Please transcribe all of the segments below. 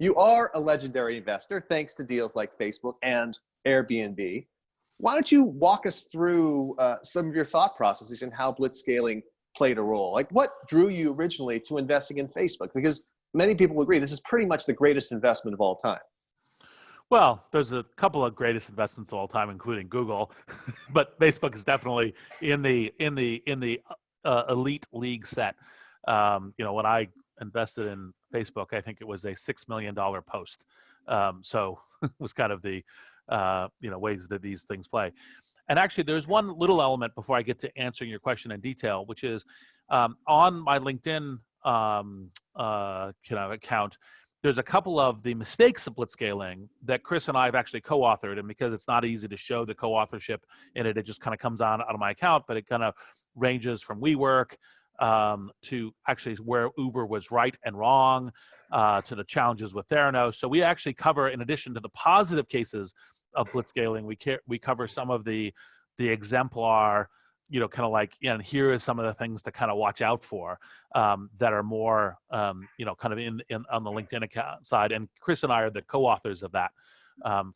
You are a legendary investor thanks to deals like Facebook and Airbnb. Why don't you walk us through some of your thought processes and how blitzscaling played a role? Like, what drew you originally to investing in Facebook? Because many people agree this is pretty much the greatest investment of all time. Well, there's a couple of greatest investments of all time, including Google, but Facebook is definitely in the elite league set. When I invested in Facebook, I think it was a $6 million post. So it was kind of the ways that these things play. And actually, there's one little element before I get to answering your question in detail, which is on my LinkedIn account. There's a couple of the mistakes of blitzscaling that Chris and I have actually co-authored, and because it's not easy to show the co-authorship in it, it just kind of comes out of my account, but it kind of ranges from WeWork to actually where Uber was right and wrong, to the challenges with Theranos. So we actually cover, in addition to the positive cases of blitzscaling, we cover some of the exemplar, kind of like, and here is some of the things to kind of watch out for that are more, kind of in on the LinkedIn account side. And Chris and I are the co-authors of that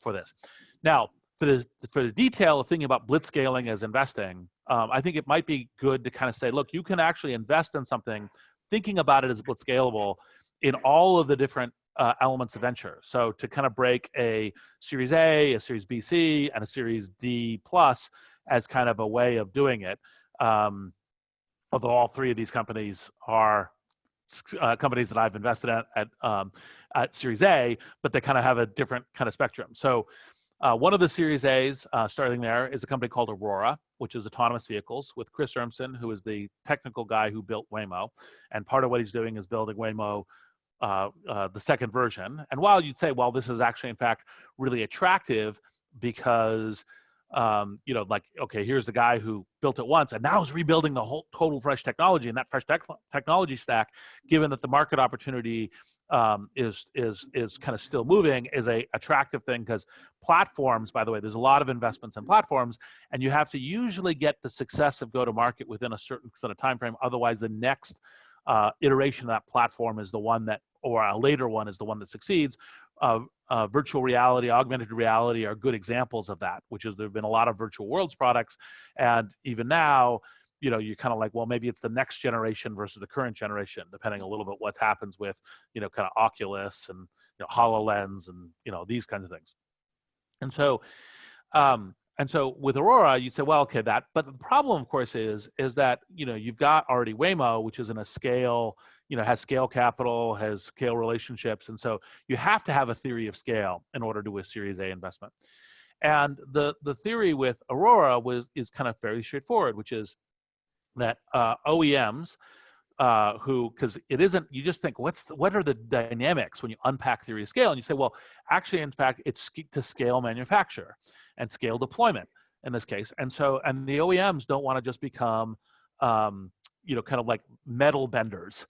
for this. Now, for the detail of thinking about blitzscaling as investing, I think it might be good to kind of say, look, you can actually invest in something, thinking about it as blitzscalable in all of the different elements of venture. So to kind of break a Series A Series BC, and a Series D plus as kind of a way of doing it, although all three of these companies are companies that I've invested at Series A, but they kind of have a different kind of spectrum. So one of the Series A's, starting there, is a company called Aurora, which is autonomous vehicles, with Chris Urmson, who is the technical guy who built Waymo. And part of what he's doing is building Waymo, the second version. And while you'd say, well, this is actually, in fact, really attractive because, okay, here's the guy who built it once and now is rebuilding the whole total fresh technology, and that fresh technology stack, given that the market opportunity is kind of still moving, is a attractive thing, because platforms, by the way, there's a lot of investments in platforms, and you have to usually get the success of go-to-market within a certain sort of time frame. Otherwise, the next iteration of that platform is the one that, or a later one is the one that succeeds. Virtual reality, augmented reality are good examples of that, which is there have been a lot of virtual worlds products. And even now, you're kind of like, well, maybe it's the next generation versus the current generation, depending a little bit what happens with, kind of Oculus and HoloLens and, these kinds of things. And so, with Aurora, you'd say, well, okay, but the problem, of course, is that, you've got already Waymo, which is in a scale, has scale capital, has scale relationships. And so you have to have a theory of scale in order to do a Series A investment. And the theory with Aurora is kind of fairly straightforward, which is that OEMs, because it isn't, you just think, what are the dynamics when you unpack theory of scale? And you say, well, actually, in fact, it's to scale manufacture and scale deployment in this case. And the OEMs don't want to just become, kind of like metal benders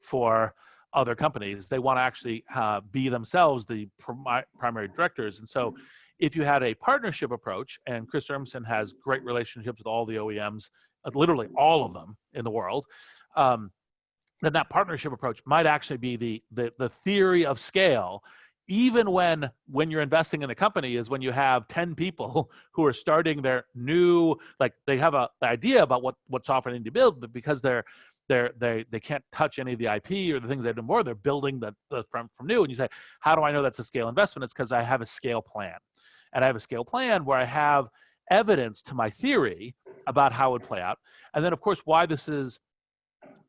for other companies. They want to actually be themselves the primary directors. And so if you had a partnership approach, and Chris Urmson has great relationships with all the OEMs, literally all of them in the world, then that partnership approach might actually be the theory of scale, even when you're investing in a company, is when you have 10 people who are starting their new, like they have the idea about what software they need to build, but because they can't touch any of the IP or the things they do more, they're building from new. And you say, how do I know that's a scale investment? It's because I have a scale plan. And I have a scale plan where I have evidence to my theory about how it would play out. And then, of course, why this is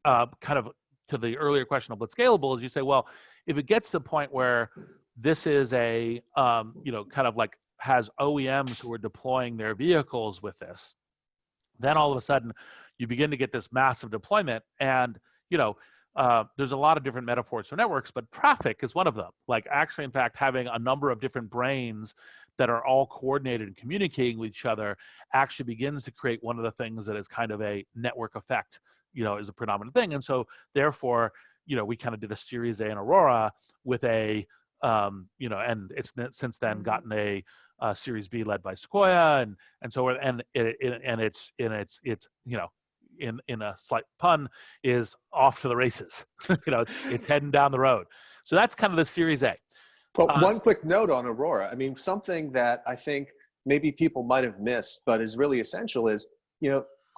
kind of to the earlier question of what's scalable is, you say, well, if it gets to the point where this is a, kind of like has OEMs who are deploying their vehicles with this, then all of a sudden you begin to get this massive deployment. And, there's a lot of different metaphors for networks, but traffic is one of them. Like actually, in fact, having a number of different brains that are all coordinated and communicating with each other actually begins to create one of the things that is kind of a network effect, is a predominant thing. And so therefore, we kind of did a Series A in Aurora with a, and it's since then gotten a Series B led by Sequoia, and so it's in a slight pun, is off to the races. It's heading down the road. So that's kind of the Series A. Well, Uh, one quick note on Aurora. I mean, something that I think maybe people might have missed, but is really essential is,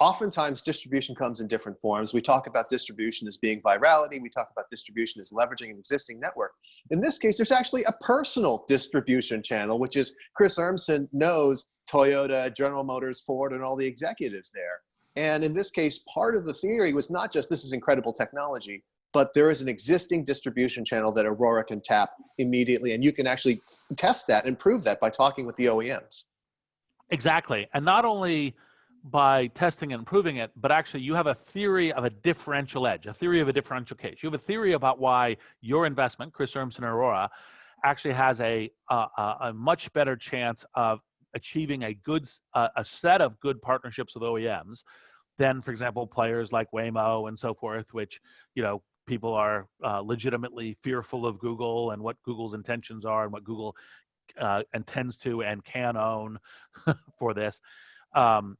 oftentimes distribution comes in different forms. We talk about distribution as being virality. We talk about distribution as leveraging an existing network. In this case, there's actually a personal distribution channel, which is Chris Urmson knows Toyota, General Motors, Ford, and all the executives there. And in this case, part of the theory was not just this is incredible technology, but there is an existing distribution channel that Aurora can tap immediately. And you can actually test that and prove that by talking with the OEMs. exactly. And not only by testing and proving it, but actually you have a theory of a differential edge, a theory of a differential case. You have a theory about why your investment, Chris Urmson and Aurora, actually has a much better chance of achieving a set of good partnerships with OEMs than, for example, players like Waymo and so forth, which, people are legitimately fearful of Google and what Google's intentions are and what Google intends to and can own for this. So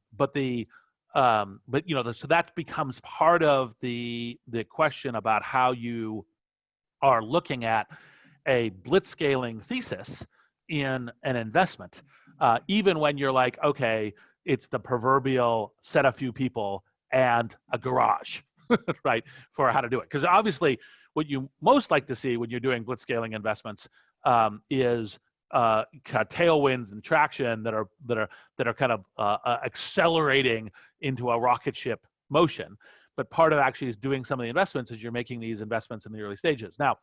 that becomes part of the question about how you are looking at a blitzscaling thesis in an investment, even when you're like, okay, it's the proverbial set a few people and a garage, right, for how to do it. Because obviously, what you most like to see when you're doing blitzscaling investments is kind of tailwinds and traction that are kind of accelerating into a rocket ship motion. But part of actually is doing some of the investments is you're making these investments in the early stages. Now,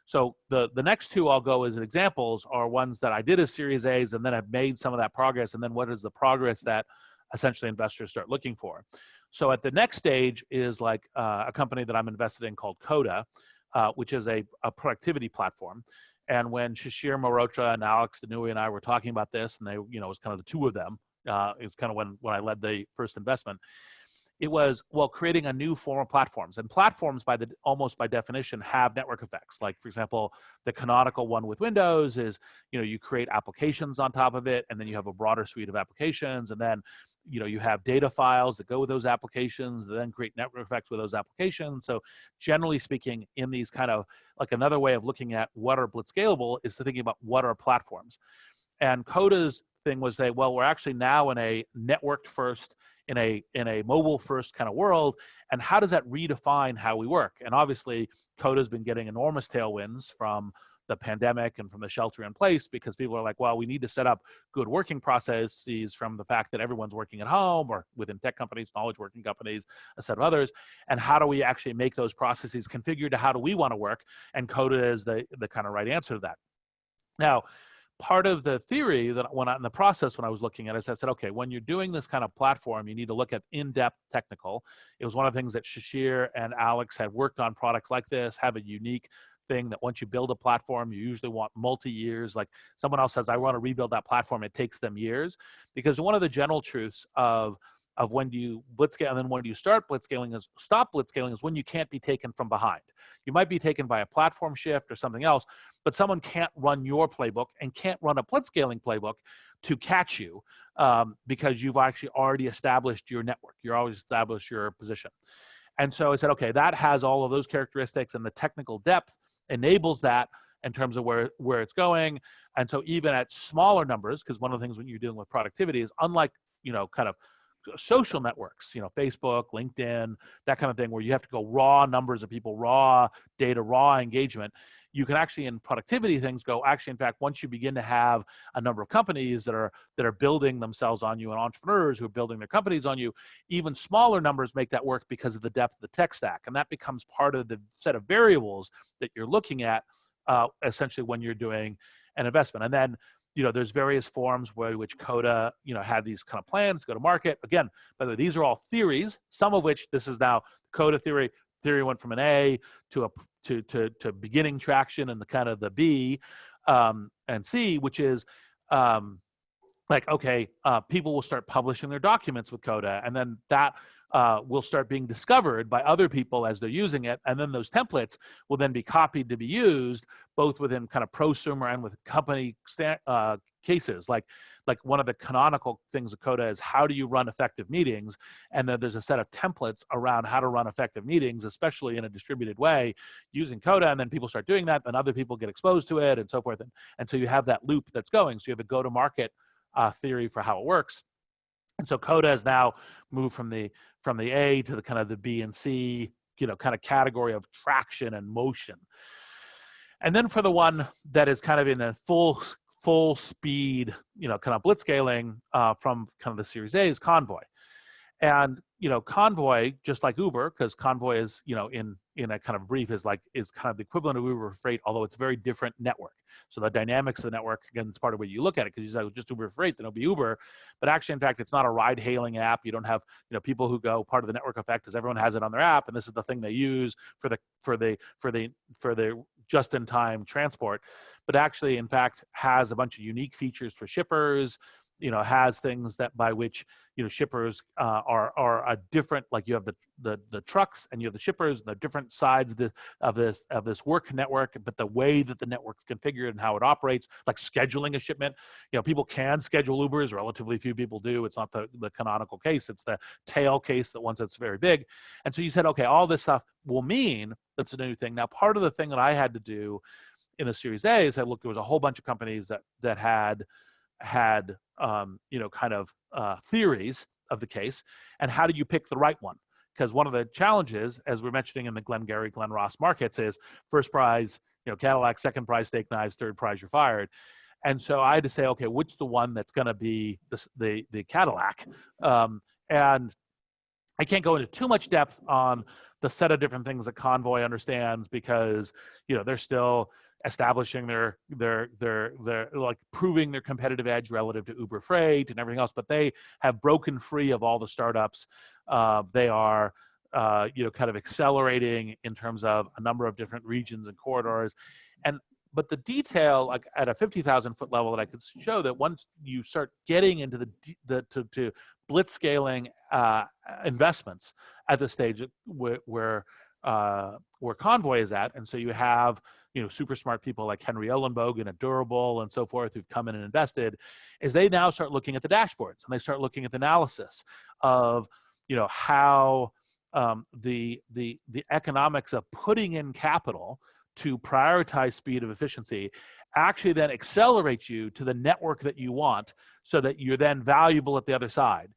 so the next two I'll go as examples are ones that I did as Series A's and then have made some of that progress. And then what is the progress that essentially investors start looking for? So at the next stage is like a company that I'm invested in called Coda, which is a productivity platform. And when Shishir Mehrotra and Alex Danui and I were talking about this, and they, it was kind of the two of them, it was kind of when I led the first investment, it was, well, creating a new form of platforms. And platforms, almost by definition, have network effects. Like, for example, the canonical one with Windows is, you create applications on top of it, and then you have a broader suite of applications, and then, you have data files that go with those applications, that then create network effects with those applications. So generally speaking, in these kind of, like, another way of looking at what are blitzscalable is to thinking about what are platforms. And Coda's thing was that, well, we're actually now in a networked first, in a mobile first kind of world, and how does that redefine how we work? And obviously, Coda's been getting enormous tailwinds from the pandemic and from the shelter in place, because people are like, well, we need to set up good working processes from the fact that everyone's working at home or within tech companies, knowledge working companies, a set of others. And how do we actually make those processes configured to how do we want to work? And Coda is the kind of right answer to that. Now, part of the theory that when I was looking at it, I said, okay, when you're doing this kind of platform, you need to look at in-depth technical. It was one of the things that Shishir and Alex had worked on products like this, have a unique thing that once you build a platform, you usually want multi-years. Like someone else says, I want to rebuild that platform. It takes them years, because one of the general truths of when do you blitzscale and then when do you stop blitzscaling is when you can't be taken from behind. You might be taken by a platform shift or something else, but someone can't run your playbook and can't run a blitzscaling playbook to catch you, because you've actually already established your network. You've always established your position. And so I said, okay, that has all of those characteristics, and the technical depth enables that in terms of where it's going. And so even at smaller numbers, because one of the things when you're dealing with productivity is unlike, kind of social networks, Facebook, LinkedIn, that kind of thing, where you have to go raw numbers of people, raw data, raw engagement. You can actually, in productivity things, go actually, in fact, once you begin to have a number of companies that are building themselves on you and entrepreneurs who are building their companies on you, even smaller numbers make that work because of the depth of the tech stack. And that becomes part of the set of variables that you're looking at essentially when you're doing an investment. And then, there's various forms which Coda, had these kind of plans, go to market. Again, by the way, these are all theories, some of which this is now Coda theory. Theory went from an A to beginning traction and the kind of the B and C, which is like, okay, people will start publishing their documents with Coda, and then that will start being discovered by other people as they're using it. And then those templates will then be copied to be used both within kind of prosumer and with company cases. Like one of the canonical things of Coda is how do you run effective meetings? And then there's a set of templates around how to run effective meetings, especially in a distributed way using Coda. And then people start doing that, and other people get exposed to it and so forth. And so you have that loop that's going. So you have a go-to-market theory for how it works. And so Coda has now moved from the A to the kind of the B and C, kind of category of traction and motion. And then for the one that is kind of in a full speed, kind of blitzscaling from kind of the Series A is Convoy. And Convoy, just like Uber, because Convoy is in a kind of brief is kind of the equivalent of Uber Freight, although it's a very different network. So the dynamics of the network, again, it's part of the way you look at it, because you say just Uber Freight, then it'll be Uber, but actually, in fact, it's not a ride-hailing app. You don't have people who go. Part of the network effect is everyone has it on their app, and this is the thing they use for the just-in-time transport. But actually, in fact, has a bunch of unique features for shippers. Has things that by which shippers are a different, like you have the trucks and you have the shippers, and the different sides of this work network, but the way that the network's configured and how it operates, like scheduling a shipment. People can schedule Ubers, relatively few people do. It's not the canonical case, it's the tail case, that once that's very big. And so you said, okay, all this stuff will mean that's a new thing. Now, part of the thing that I had to do in the Series A is I looked, there was a whole bunch of companies that had theories of the case, and how do you pick the right one? Because one of the challenges, as we're mentioning in the Glengarry, Glen Ross markets, is first prize, Cadillac, second prize, steak knives, third prize, you're fired. And so I had to say, okay, which the one that's going to be the Cadillac? And I can't go into too much depth on the set of different things that Convoy understands, because they're still establishing their like proving their competitive edge relative to Uber Freight and everything else, but they have broken free of all the startups. They are kind of accelerating in terms of a number of different regions and corridors. But the detail, like at a 50,000 foot level, that I could show that once you start getting into to blitzscaling investments at the stage where Convoy is at, and so you have super smart people like Henry Ellenbogen at Durable and so forth who've come in and invested, is they now start looking at the dashboards, and they start looking at the analysis of how the economics of putting in capital to prioritize speed of efficiency actually then accelerates you to the network that you want, so that you're then valuable at the other side.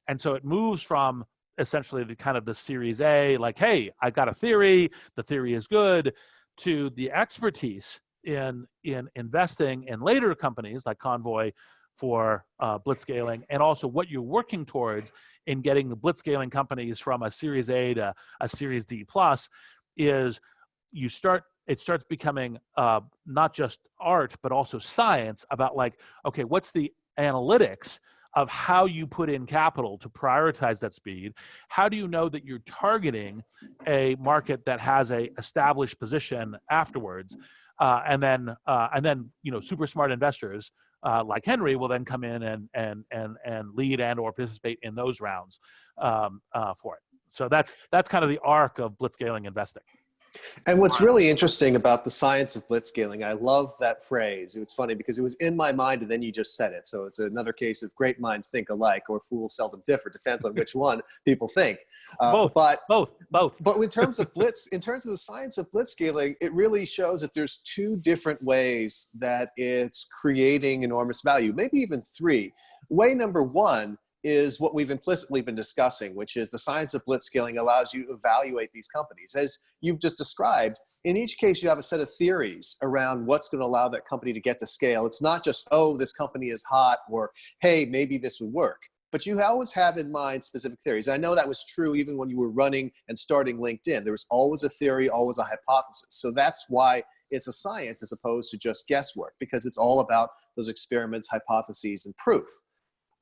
And so it moves from essentially the kind of the Series A, like, hey, I've got a theory, the theory is good, to the expertise in investing in later companies like Convoy for blitzscaling, and also what you're working towards in getting the blitzscaling companies from a Series A to a Series D plus, is it starts becoming not just art, but also science about, like, okay, what's the analytics of how you put in capital to prioritize that speed? How do you know that you're targeting a market that has a established position afterwards? And then super smart investors like Henry will then come in and lead and or participate in those rounds for it. So that's kind of the arc of blitzscaling investing. And what's really interesting about the science of blitzscaling, I love that phrase. It's funny because it was in my mind and then you just said it. So it's another case of great minds think alike, or fools seldom differ. Depends on which one people think. Both. But in terms of the science of blitzscaling, it really shows that there's two different ways that it's creating enormous value, maybe even three. Way number one is what we've implicitly been discussing, which is the science of blitzscaling allows you to evaluate these companies. As you've just described, in each case, you have a set of theories around what's going to allow that company to get to scale. It's not just, oh, this company is hot, or, hey, maybe this would work. But you always have in mind specific theories. I know that was true even when you were running and starting LinkedIn. There was always a theory, always a hypothesis. So that's why it's a science as opposed to just guesswork, because it's all about those experiments, hypotheses, and proof.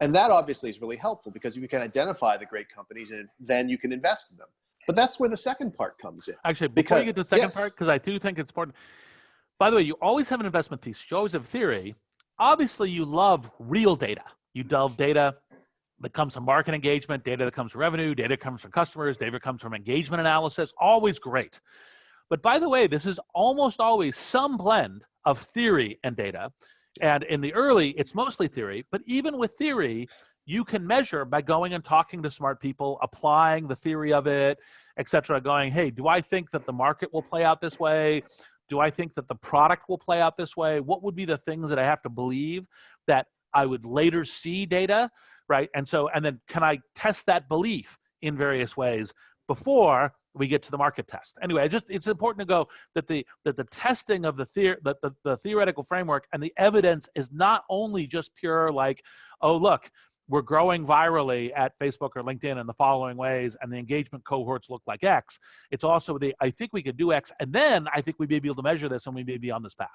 And that obviously is really helpful, because you can identify the great companies and then you can invest in them. But that's where the second part comes in. Actually, before you get to the second part, because I do think it's important. By the way, you always have an investment thesis. You always have a theory. Obviously, you love real data. You love data that comes from market engagement, data that comes from revenue, data that comes from customers, data that comes from engagement analysis, always great. But by the way, this is almost always some blend of theory and data. And in the early, it's mostly theory. But even with theory, you can measure by going and talking to smart people, applying the theory of it, et cetera, going, hey, do I think that the market will play out this way? Do I think that the product will play out this way? What would be the things that I have to believe that I would later see data, right? And then can I test that belief in various ways before we get to the market test? Anyway, it's important to go that the testing of the theoretical framework and the evidence is not only just pure like, oh, look, we're growing virally at Facebook or LinkedIn in the following ways, and the engagement cohorts look like X. It's also I think we could do X, and then I think we may be able to measure this, and we may be on this path.